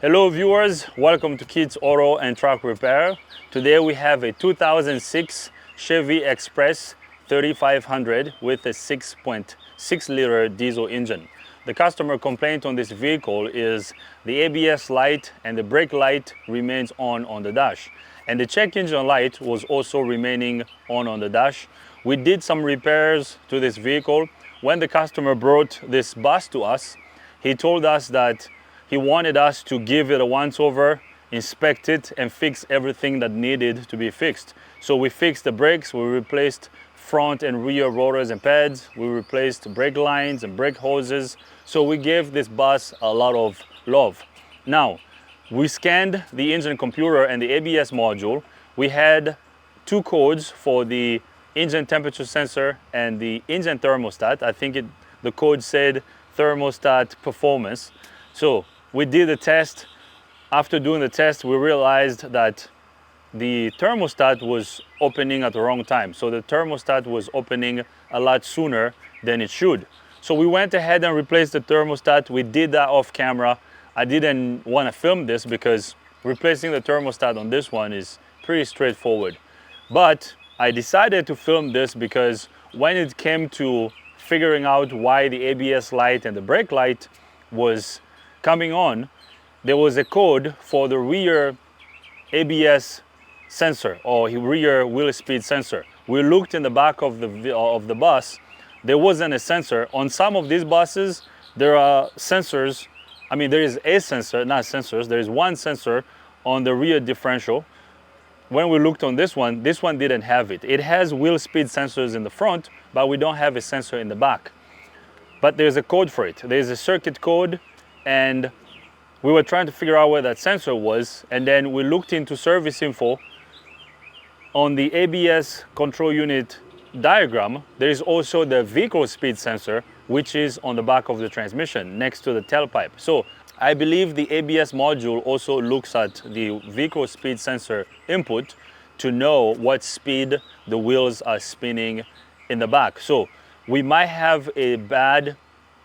Hello viewers, welcome to Kids Auto and Truck Repair. Today we have a 2006 Chevy Express 3500 with a 6.6 liter diesel engine. The customer complaint on this vehicle is the ABS light and the brake light remains on the dash. And the check engine light was also remaining on the dash. We did some repairs to this vehicle. When the customer brought this bus to us, he told us that he wanted us to give it a once-over, inspect it, and fix everything that needed to be fixed. So we fixed the brakes, we replaced front and rear rotors and pads, we replaced brake lines and brake hoses. So we gave this bus a lot of love. Now, we scanned the engine computer and the ABS module. We had two codes for the engine temperature sensor and the engine thermostat. I think the code said thermostat performance. So we did the test. After doing the test, we realized that the thermostat was opening at the wrong time. So the thermostat was opening a lot sooner than it should. So we went ahead and replaced the thermostat. We did that off camera. I didn't want to film this because replacing the thermostat on this one is pretty straightforward. But I decided to film this because when it came to figuring out why the ABS light and the brake light was coming on, there was a code for the rear ABS sensor or rear wheel speed sensor. We looked in the back of the bus. There wasn't a sensor. On some of these buses, there are sensors. I mean, there is a sensor, not sensors. There is one sensor on the rear differential. When we looked on this one didn't have it. It has wheel speed sensors in the front, but we don't have a sensor in the back. But there's a code for it. There's a circuit code, and we were trying to figure out where that sensor was, and then we looked into service info. On the ABS control unit diagram, there is also the vehicle speed sensor, which is on the back of the transmission next to the tailpipe. So I believe the ABS module also looks at the vehicle speed sensor input to know what speed the wheels are spinning in the back. So we might have a bad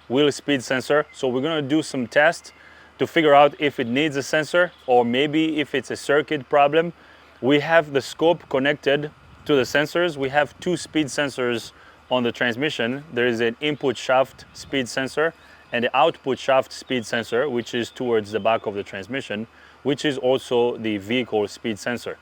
wheel speed sensor, so we're going to do some tests to figure out if it needs a sensor or maybe if it's a circuit problem. We have the scope connected to the sensors. We have two speed sensors on the transmission. There is an input shaft speed sensor and the output shaft speed sensor, which is towards the back of the transmission, which is also the vehicle speed sensor.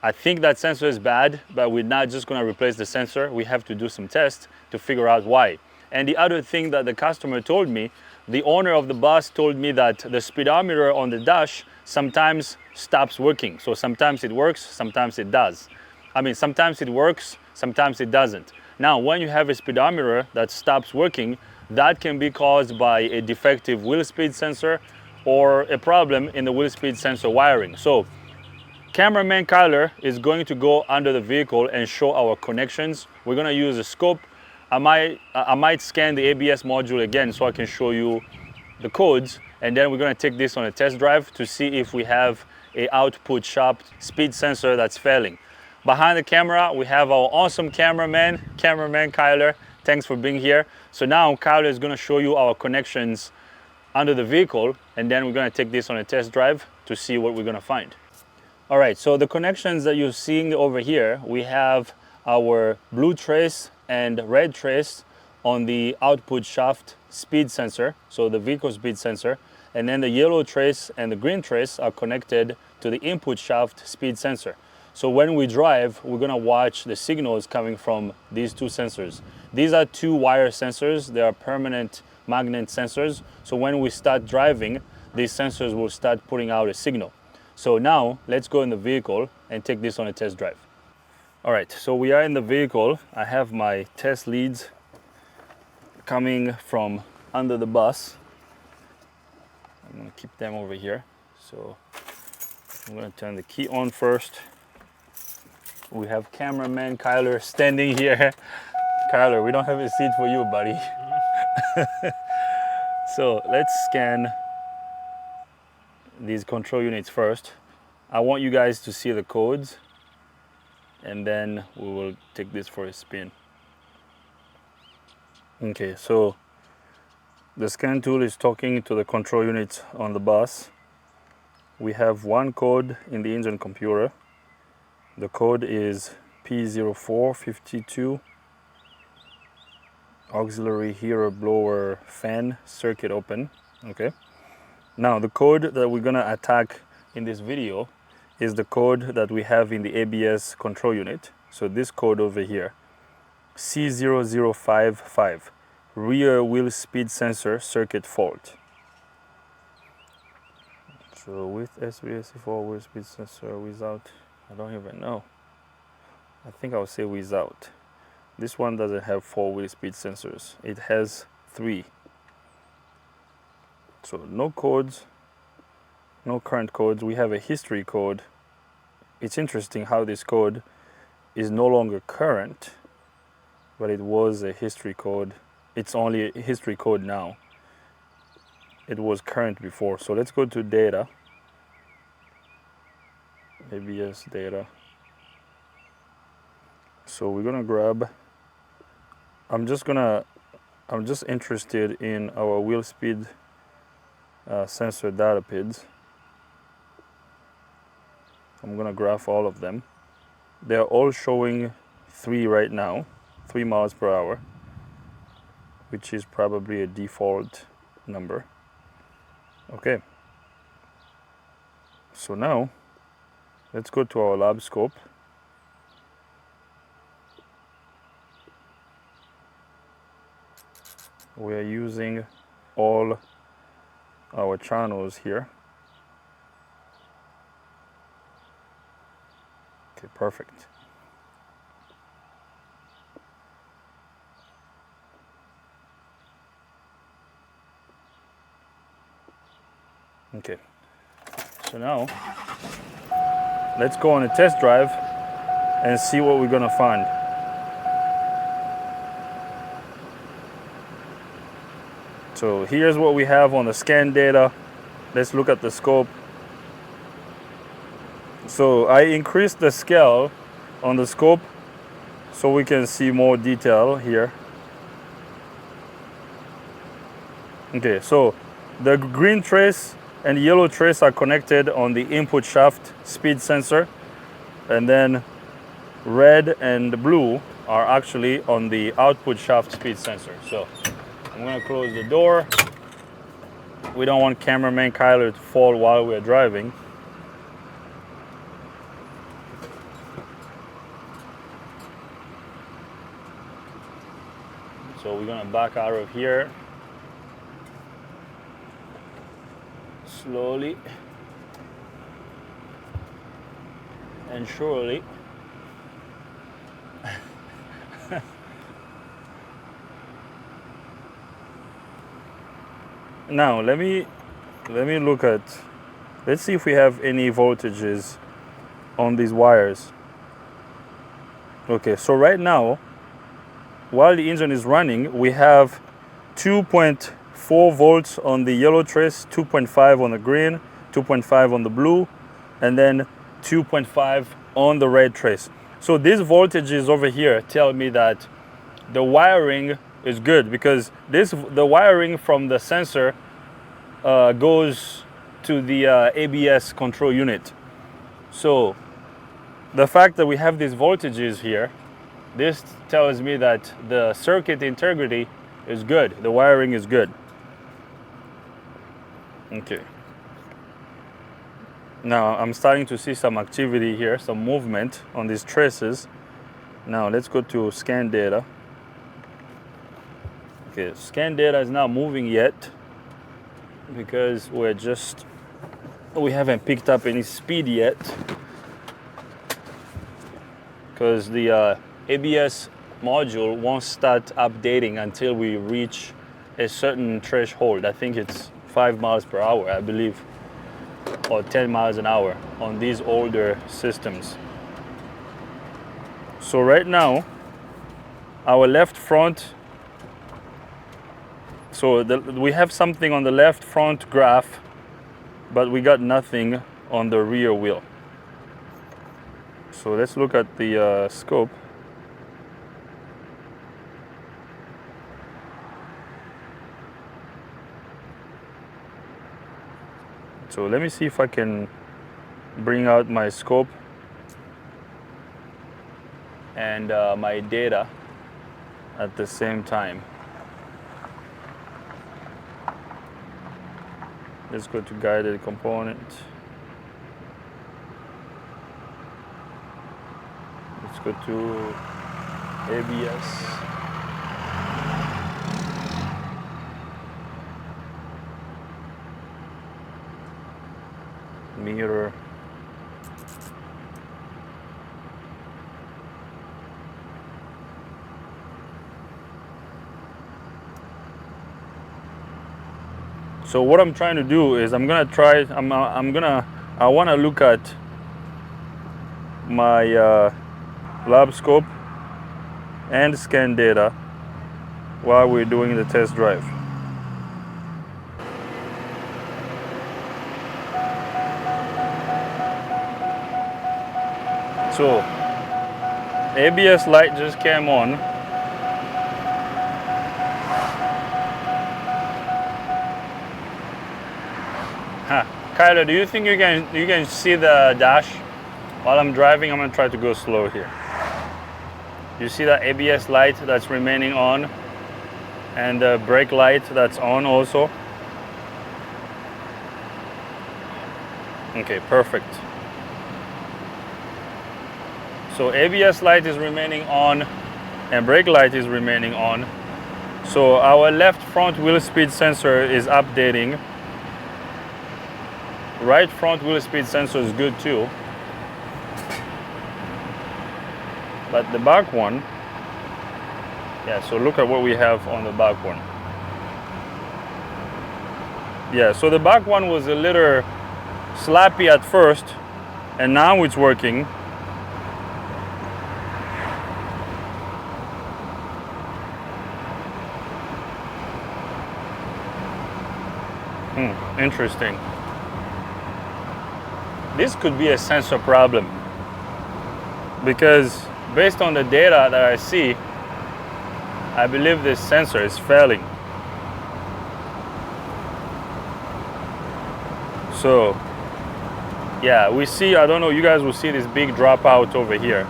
I think that sensor is bad, but we're not just going to replace the sensor. We have to do some tests to figure out why. And the other thing that the customer told me, the owner of the bus told me that the speedometer on the dash sometimes stops working. So sometimes it works, sometimes it does. I mean, sometimes it works, sometimes it doesn't. Now, when you have a speedometer that stops working, that can be caused by a defective wheel speed sensor or a problem in the wheel speed sensor wiring. So cameraman Kyler is going to go under the vehicle and show our connections. We're going to use a scope. I might scan the ABS module again so I can show you the codes, and then we're going to take this on a test drive to see if we have a output shaft speed sensor that's failing. Behind the camera, we have our awesome cameraman Kyler. Thanks for being here. So now Kyler is going to show you our connections under the vehicle, and then we're going to take this on a test drive to see what we're going to find. All right, so the connections that you're seeing over here, we have our blue trace and red trace on the output shaft speed sensor, so the vehicle speed sensor, and then the yellow trace and the green trace are connected to the input shaft speed sensor. So when we drive, we're going to watch the signals coming from these two sensors. These are two wire sensors. They are permanent magnet sensors. So when we start driving, these sensors will start putting out a signal. So now let's go in the vehicle and take this on a test drive. All right, so we are in the vehicle. I have my test leads coming from under the bus. I'm gonna keep them over here. So I'm gonna turn the key on first. We have cameraman Kyler standing here. Kyler, we don't have a seat for you, buddy. So let's scan these control units first. I want you guys to see the codes, and then we will take this for a spin. Okay, so the scan tool is talking to the control units on the bus. we have one code in the engine computer. The code is P0452 auxiliary heater blower fan circuit open. Okay. Now the code that we're gonna attack in this video is the code that we have in the ABS control unit. So this code over here, C0055, rear wheel speed sensor circuit fault. So with SVSC4 wheel speed sensor, without, I don't even know. I think I'll say without. This one doesn't have 4 wheel speed sensors. It has 3. So no codes, no current codes. We have a history code. It's interesting how this code is no longer current, but it was a history code. It's only a history code now. It was current before. So let's go to data. ABS data. So we're gonna grab, I'm just interested in our wheel speed sensor data PIDs. I'm gonna graph all of them. They're all showing 3 right now, 3 miles per hour, which is probably a default number. Okay. So now, let's go to our lab scope. We are using all our channels here. Okay, perfect. Okay, so now let's go on a test drive and see what we're gonna find. So here's what we have on the scan data. Let's look at the scope. So I increased the scale on the scope so we can see more detail here. Okay, so the green trace and yellow trace are connected on the input shaft speed sensor, and then red and blue are actually on the output shaft speed sensor. So I'm gonna close the door. We don't want cameraman Kyler to fall while we're driving. So we're gonna back out of here slowly and surely. Now let me look at, let's see if we have any voltages on these wires. Okay, so right now, while the engine is running, we have 2.4 volts on the yellow trace, 2.5 on the green, 2.5 on the blue, and then 2.5 on the red trace. So these voltages over here tell me that the wiring is good, because the wiring from the sensor goes to the ABS control unit. So the fact that we have these voltages here, this tells me that the circuit integrity is good, the wiring is good. Okay. Now I'm starting to see some activity here, some movement on these traces. Now let's go to scan data. Okay, scan data is not moving yet because we haven't picked up any speed yet, because the ABS module won't start updating until we reach a certain threshold. I think it's 5 miles per hour, I believe, or 10 miles an hour on these older systems. So right now, our left front, so we have something on the left front graph, but we got nothing on the rear wheel. So let's look at the scope. So let me see if I can bring out my scope and my data at the same time. Let's go to guided component. Let's go to ABS. Mirror. So what I'm trying to do is I want to look at my lab scope and scan data while we're doing the test drive. So ABS light just came on. Kyler, do you think you can see the dash while I'm driving? I'm gonna try to go slow here. You see that ABS light that's remaining on, and the brake light that's on also. Okay, perfect. So ABS light is remaining on and brake light is remaining on. So our left front wheel speed sensor is updating. Right front wheel speed sensor is good too. But the back one, yeah, so look at what we have on the back one. Yeah, so the back one was a little slappy at first, and now it's working. Interesting. This could be a sensor problem, because based on the data that I see, I believe this sensor is failing. So yeah, we see, I don't know, you guys will see this big dropout over here.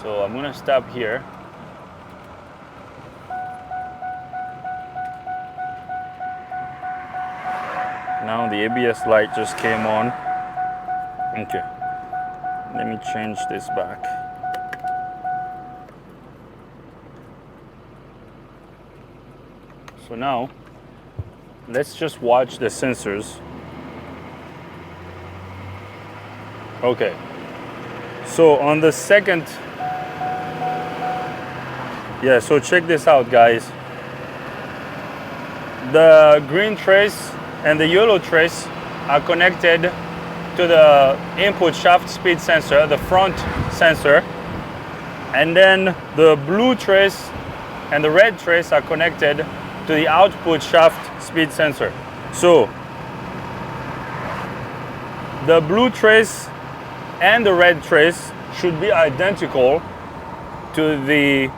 So I'm gonna stop here. Now the ABS light just came on. Okay, let me change this back. So now, let's just watch the sensors. Okay, so on the second, yeah, so check this out, guys. The green trace and the yellow trace are connected to the input shaft speed sensor, the front sensor, and then the blue trace and the red trace are connected to the output shaft speed sensor. So the blue trace and the red trace should be identical to the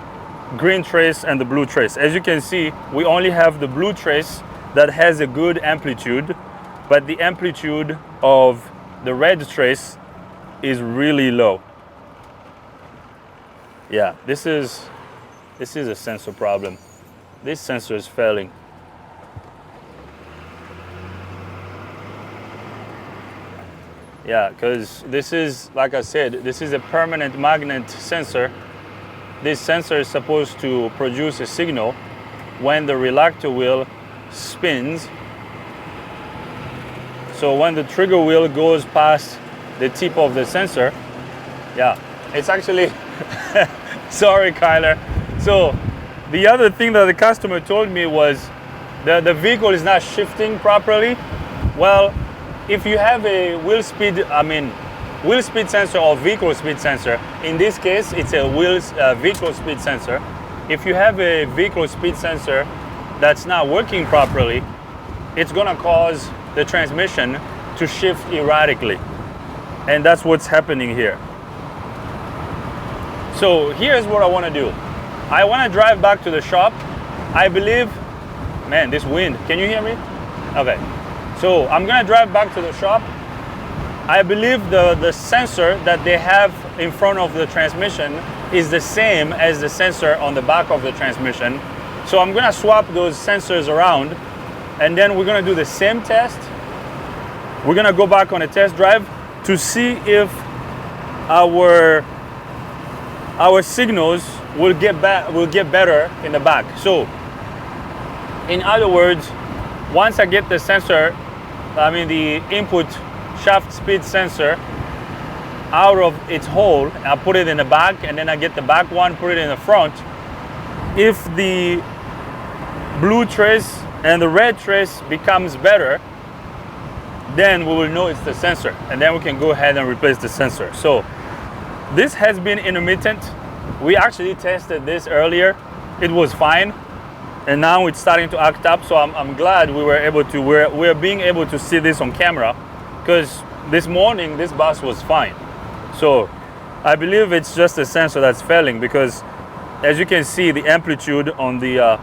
green trace and the blue trace. As you can see, we only have the blue trace that has a good amplitude, but the amplitude of the red trace is really low. Yeah, this is a sensor problem. This sensor is failing. Yeah, because this is, like I said, this is a permanent magnet sensor. This sensor is supposed to produce a signal when the reluctor wheel spins. So when the trigger wheel goes past the tip of the sensor, yeah, it's actually, sorry Kyler. So the other thing that the customer told me was the vehicle is not shifting properly. Well, if you have a wheel speed sensor or vehicle speed sensor, in this case it's a vehicle speed sensor. If you have a vehicle speed sensor that's not working properly, it's gonna cause the transmission to shift erratically. And that's what's happening here. So here's what I wanna do. I wanna drive back to the shop. I believe Man, this wind, can you hear me? Okay, so I'm gonna drive back to the shop. I believe the sensor that they have in front of the transmission is the same as the sensor on the back of the transmission. So I'm gonna swap those sensors around, and then we're gonna do the same test. We're gonna go back on a test drive to see if our signals will get better in the back. So in other words, once I get the sensor, the input shaft speed sensor out of its hole, I put it in the back, and then I get the back one, put it in the front. If the blue trace and the red trace becomes better, then we will know it's the sensor, and then we can go ahead and replace the sensor. So this has been intermittent. We actually tested this earlier. It was fine, and now it's starting to act up. So I'm glad we're being able to see this on camera, because this morning this bus was fine. So I believe it's just a sensor that's failing, because as you can see, the amplitude on the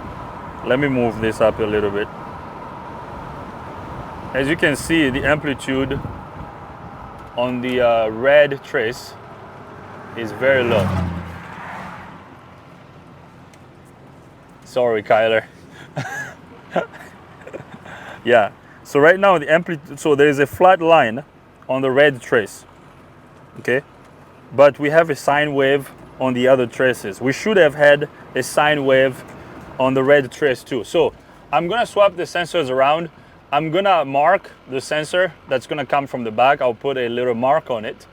let me move this up a little bit. As you can see, the amplitude on the red trace is very low. Sorry, Kyler. Yeah, so right now the amplitude, so there is a flat line on the red trace, okay? But we have a sine wave on the other traces. We should have had a sine wave on the red trace too. So I'm gonna swap the sensors around. I'm gonna mark the sensor that's gonna come from the back. I'll put a little mark on it,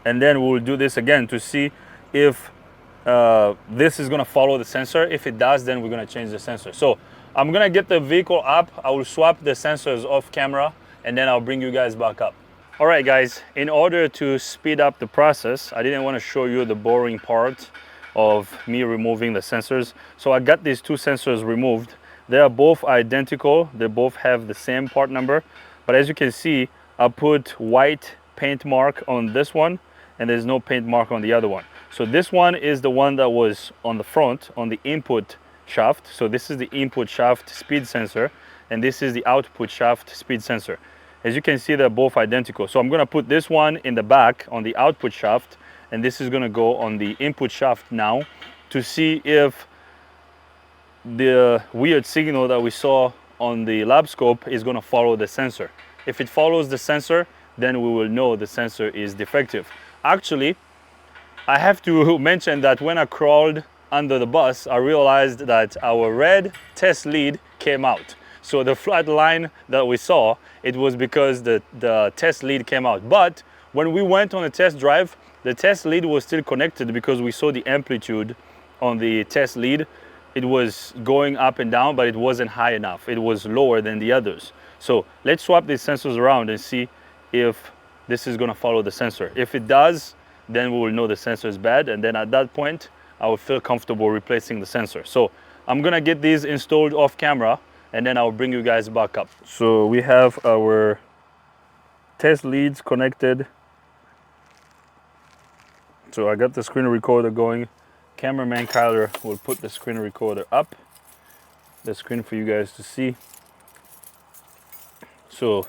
and then we'll do this again to see if this is gonna follow the sensor. If it does, then we're gonna change the sensor. So I'm gonna get the vehicle up. I will swap the sensors off camera, and then I'll bring you guys back up. All right, guys, in order to speed up the process, I didn't want to show you the boring part of me removing the sensors. So I got these two sensors removed. They are both identical. They both have the same part number. But as you can see, I put white paint mark on this one, and there's no paint mark on the other one. So this one is the one that was on the front, on the input shaft. So this is the input shaft speed sensor, and this is the output shaft speed sensor. As you can see, they're both identical. So I'm gonna put this one in the back on the output shaft, and this is gonna go on the input shaft now, to see if the weird signal that we saw on the lab scope is gonna follow the sensor. If it follows the sensor, then we will know the sensor is defective. Actually, I have to mention that when I crawled under the bus, I realized that our red test lead came out. So the flat line that we saw, it was because the test lead came out. But when we went on a test drive, the test lead was still connected, because we saw the amplitude on the test lead. It was going up and down, but it wasn't high enough. It was lower than the others. So let's swap these sensors around and see if this is gonna follow the sensor. If it does, then we will know the sensor is bad, and then at that point, I will feel comfortable replacing the sensor. So I'm gonna get these installed off camera, and then I'll bring you guys back up. So we have our test leads connected. So I got the screen recorder going. Cameraman Kyler will put the screen recorder up, the screen for you guys to see. So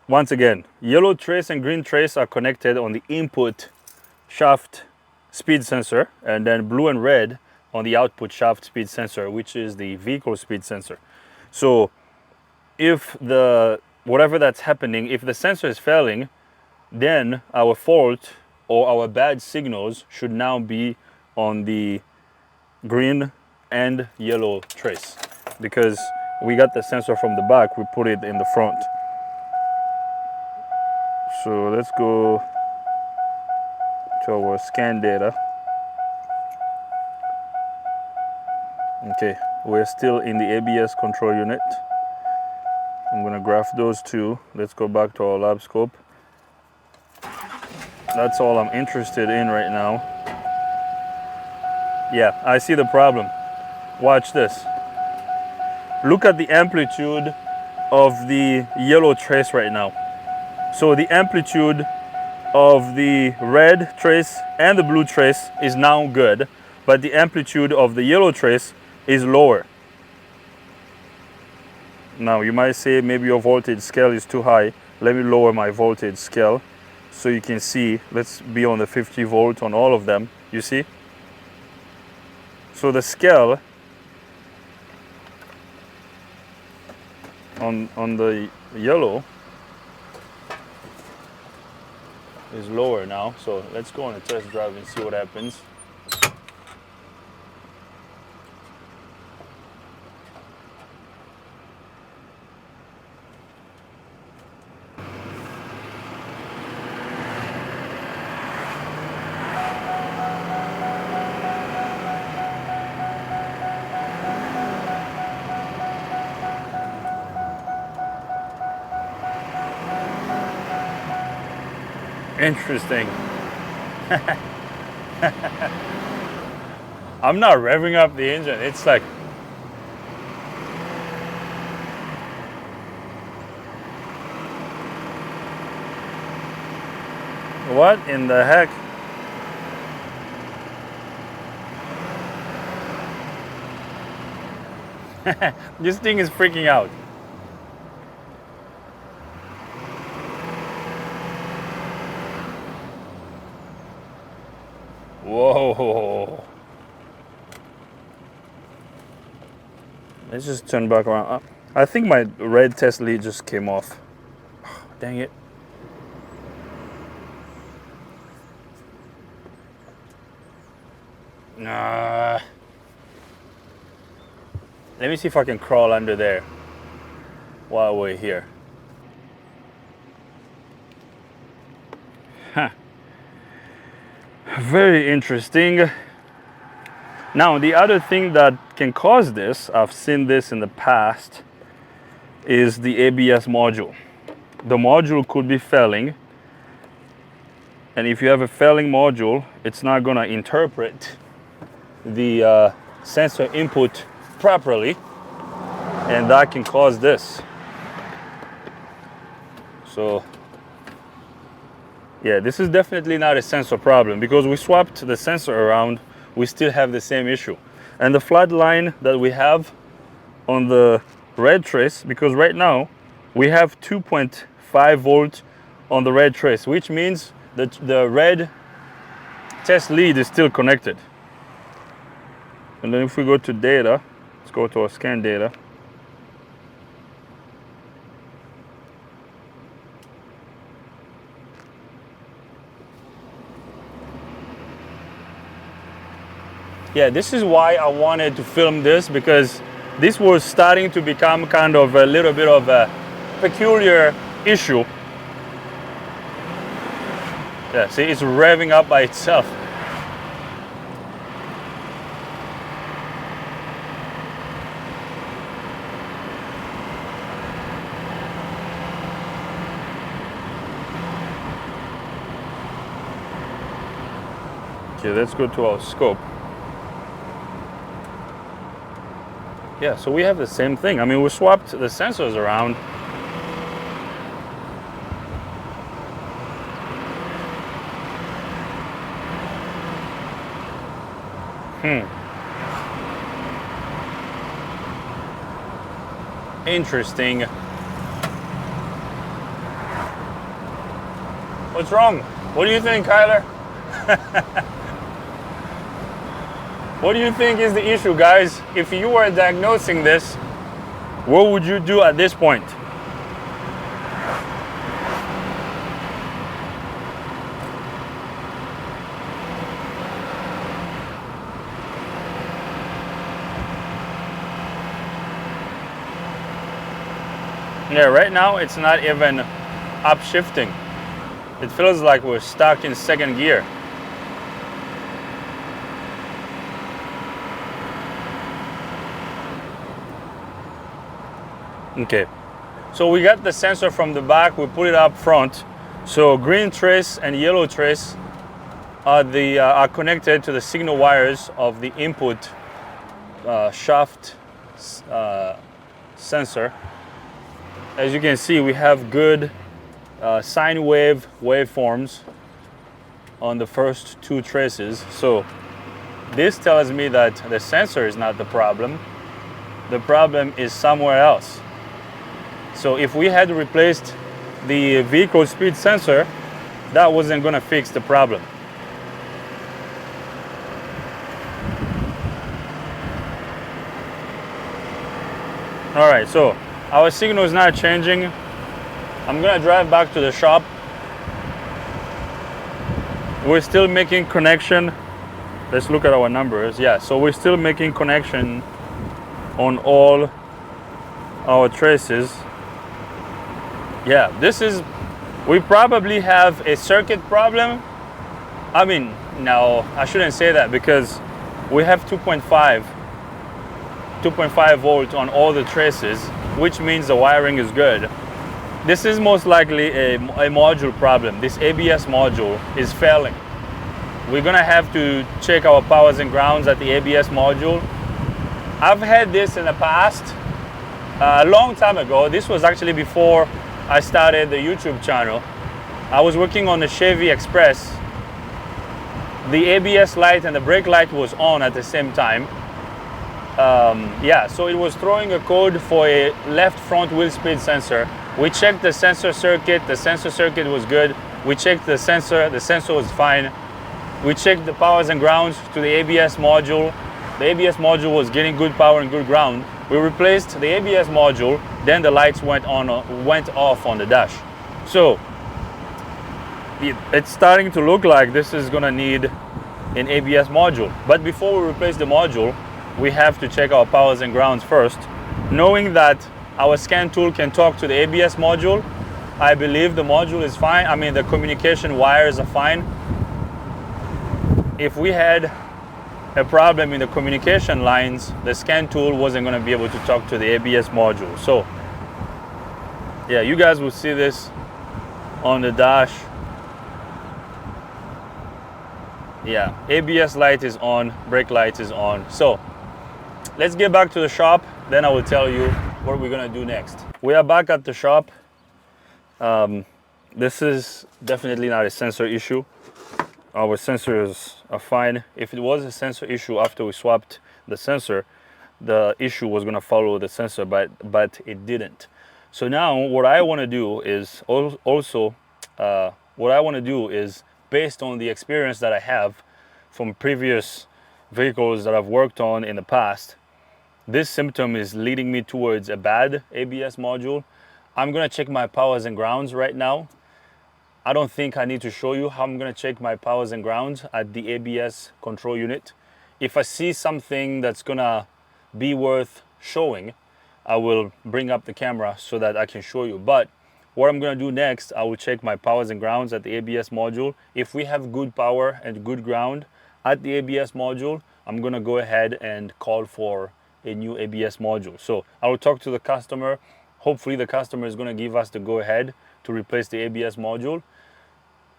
once again, yellow trace and green trace are connected on the input shaft speed sensor, and then blue and red on the output shaft speed sensor, which is the vehicle speed sensor. So if whatever that's happening, if the sensor is failing, then our fault or our bad signals should now be on the green and yellow trace, because we got the sensor from the back, we put it in the front. So let's go to our scan data. Okay, we're still in the ABS control unit. I'm gonna graph those two. Let's go back to our lab scope. That's all I'm interested in right now. Yeah, I see the problem. Watch this. Look at the amplitude of the yellow trace right now. So the amplitude of the red trace and the blue trace is now good, but the amplitude of the yellow trace is lower. Now you might say maybe your voltage scale is too high. Let me lower my voltage scale so you can see. Let's be on the 50 volt on all of them. You see? So the scale on the yellow is lower now. So let's go on a test drive and see what happens. Interesting. I'm not revving up the engine. It's like, what in the heck? This thing is freaking out. Whoa. Let's just turn back around. I think my red test lead just came off. Dang it. Nah. Let me see if I can crawl under there while we're here. Huh. Very interesting. Now, the other thing that can cause this, I've seen this in the past, is the ABS module. The module could be failing, and if you have a failing module, it's not going to interpret the sensor input properly, and that can cause this. So yeah, this is definitely not a sensor problem, because we swapped the sensor around, we still have the same issue. And the flat line that we have on the red trace, because right now we have 2.5 volt on the red trace, which means that the red test lead is still connected. And then if we go to data, let's go to our scan data. Yeah, this is why I wanted to film this, because this was starting to become kind of a little bit of a peculiar issue. Yeah, see, it's revving up by itself. Okay, let's go to our scope. Yeah, so we have the same thing. I mean, we swapped the sensors around. Interesting. What's wrong? What do you think, Kyler? What do you think is the issue, guys? If you were diagnosing this, what would you do at this point? Yeah, right now it's not even upshifting. It feels like we're stuck in second gear. Okay, so we got the sensor from the back, we put it up front. So green trace and yellow trace are connected to the signal wires of the input shaft sensor. As you can see, we have good sine wave waveforms on the first two traces. So this tells me that the sensor is not the problem. The problem is somewhere else. So if we had replaced the vehicle speed sensor, that wasn't gonna fix the problem. All right, so our signal is not changing. I'm gonna drive back to the shop. We're still making connection. Let's look at our numbers. Yeah, so we're still making connection on all our traces. Yeah, we probably have a circuit problem. I mean, no, I shouldn't say that, because we have 2.5 volt on all the traces, which means the wiring is good. This is most likely a module problem. This ABS module is failing. We're gonna have to check our powers and grounds at the ABS module. I've had this in the past, a long time ago. This was actually before I started the YouTube channel. I was working on the Chevy Express. The ABS light and the brake light was on at the same time. Yeah, so it was throwing a code for a left front wheel speed sensor. We checked the sensor circuit was good. We checked the sensor was fine. We checked the powers and grounds to the ABS module. The ABS module was getting good power and good ground. We replaced the ABS module, then the lights went off on the dash. So it's starting to look like this is gonna need an ABS module. But before we replace the module, we have to check our powers and grounds first. Knowing that our scan tool can talk to the ABS module, I believe the module is fine. I mean, the communication wires are fine. If we had a problem in the communication lines, the scan tool wasn't going to be able to talk to the ABS module. So yeah, you guys will see this on the dash. Yeah, ABS light is on, brake light is on. So let's get back to the shop, then I will tell you what we're gonna do next. We are back at the shop. This is definitely not a sensor issue. Our sensors are fine. If it was a sensor issue after we swapped the sensor, the issue was gonna follow the sensor, but it didn't. So now what I wanna do is based on the experience that I have from previous vehicles that I've worked on in the past, this symptom is leading me towards a bad ABS module. I'm gonna check my powers and grounds right now. I don't think I need to show you how I'm gonna check my powers and grounds at the ABS control unit. If I see something that's gonna be worth showing, I will bring up the camera so that I can show you. But what I'm gonna do next, I will check my powers and grounds at the ABS module. If we have good power and good ground at the ABS module, I'm gonna go ahead and call for a new ABS module. So I will talk to the customer. Hopefully the customer is gonna give us the go ahead to replace the ABS module.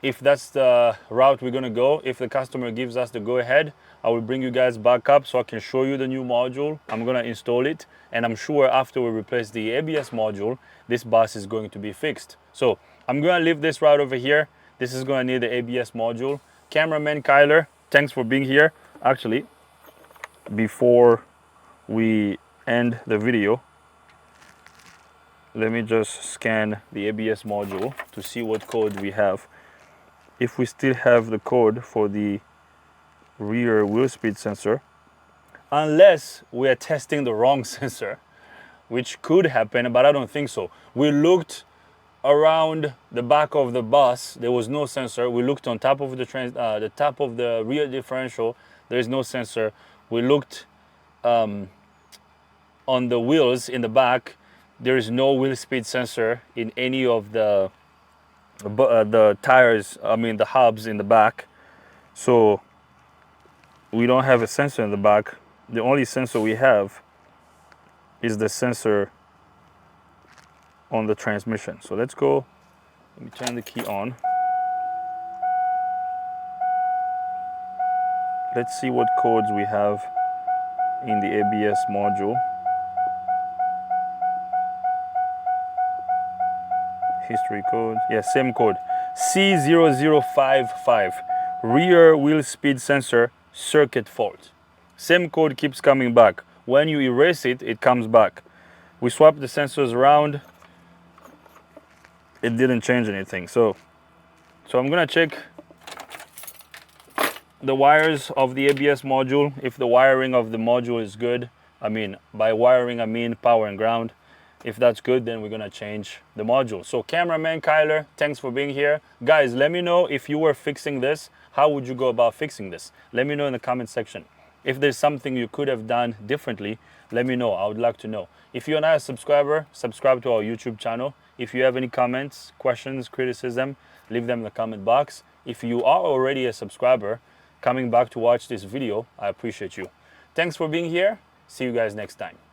If that's the route we're gonna go, if the customer gives us the go ahead, I will bring you guys back up so I can show you the new module. I'm gonna install it, and I'm sure after we replace the ABS module, this bus is going to be fixed. So I'm gonna leave this right over here. This is gonna need the ABS module. Cameraman Kyler, thanks for being here. Actually, before we end the video, let me just scan the ABS module to see what code we have. If we still have the code for the rear wheel speed sensor, unless we are testing the wrong sensor, which could happen, but I don't think so. We looked around the back of the bus, there was no sensor. We looked on top of the top of the rear differential, there is no sensor. We looked on the wheels in the back, there is no wheel speed sensor in any of the tires, I mean the hubs in the back. So we don't have a sensor in the back. The only sensor we have is the sensor on the transmission. So let's go, let me turn the key on. Let's see what codes we have in the ABS module. History code, yeah, same code, C0055, rear wheel speed sensor circuit fault. Same code keeps coming back. When you erase it, it comes back. We swap the sensors around. it didn't change anything. So I'm gonna check the wires of the ABS module. If the wiring of the module is good, I mean, by wiring I mean power and ground. If that's good, then we're gonna change the module. So cameraman Kyler, thanks for being here. Guys, let me know if you were fixing this, how would you go about fixing this? Let me know in the comment section. If there's something you could have done differently, let me know. I would like to know. If you're not a subscriber, subscribe to our YouTube channel. If you have any comments, questions, criticism, leave them in the comment box. If you are already a subscriber, coming back to watch this video, I appreciate you. Thanks for being here. See you guys next time.